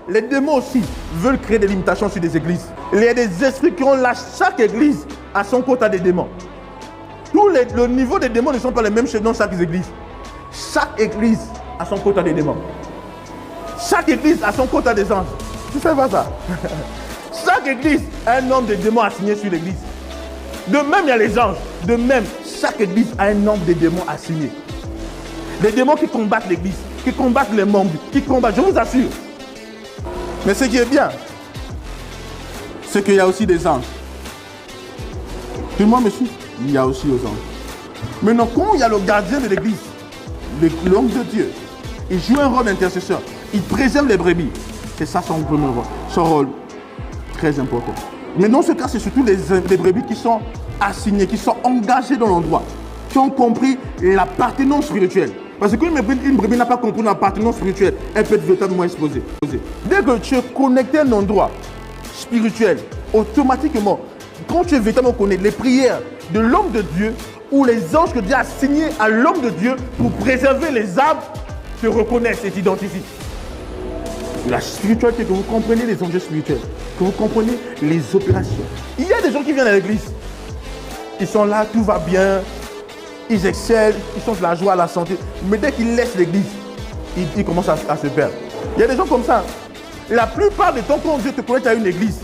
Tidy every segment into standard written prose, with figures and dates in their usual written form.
les démons aussi veulent créer des limitations sur des églises. Il y a des esprits qui ont là, chaque église a son quota des démons. Le niveau des démons ne sont pas les mêmes dans chaque église. Chaque église a son quota des démons. Chaque église a son quota des anges. Tu sais pas ça? Chaque église a un nombre de démons assignés sur l'église. De même, il y a les anges. De même, chaque église a un nombre de démons assignés. Les démons qui combattent l'église, qui combattent les membres, qui combattent, je vous assure. Mais ce qui est bien, c'est qu'il y a aussi des anges. Tout le monde me suit? Il y a aussi aux anges. Maintenant, quand il y a le gardien de l'église, l'homme de Dieu, il joue un rôle d'intercesseur. Il préserve les brebis. C'est ça son premier rôle. Son rôle très important. Mais dans ce cas, c'est surtout les brebis qui sont assignés, qui sont engagés dans l'endroit, qui ont compris l'appartenance spirituelle. Parce qu'une brebis n'a pas compris l'appartenance spirituelle, elle peut être véritablement exposée. Dès que tu es connecté à un endroit spirituel, automatiquement, quand tu es véritablement connecté, les prières de l'homme de Dieu ou les anges que Dieu a assignés à l'homme de Dieu pour préserver les âmes te reconnaissent et t'identifient. La spiritualité, que vous comprenez les enjeux spirituels, que vous comprenez les opérations. Il y a des gens qui viennent à l'église, ils sont là, tout va bien, ils excellent, ils sont de la joie, la santé, mais dès qu'ils laissent l'église, ils commencent à se perdre. Il y a des gens comme ça. La plupart du temps, quand Dieu te connecte à une église,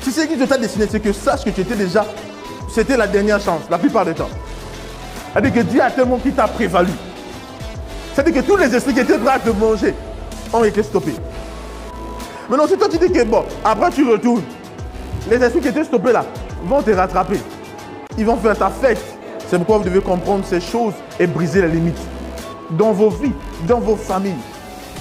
si c'est l'église de ta destinée, c'est que sache que tu étais déjà, c'était la dernière chance, la plupart du temps. C'est-à-dire que Dieu a tellement qui t'a prévalu. C'est-à-dire que tous les esprits qui étaient prêts à te manger ont été stoppés. Maintenant, si toi tu dis que bon, après tu retournes, les esprits qui étaient stoppés là vont te rattraper. Ils vont faire ta fête. C'est pourquoi vous devez comprendre ces choses et briser les limites. Dans vos vies, dans vos familles,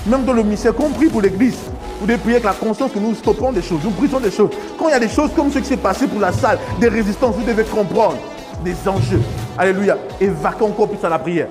même dans le ministère, compris pour l'église, vous devez prier avec la conscience que nous stoppons des choses, nous brisons des choses. Quand il y a des choses comme ce qui s'est passé pour la salle, des résistances, vous devez comprendre des enjeux. Alléluia. Et vaquez encore plus à la prière.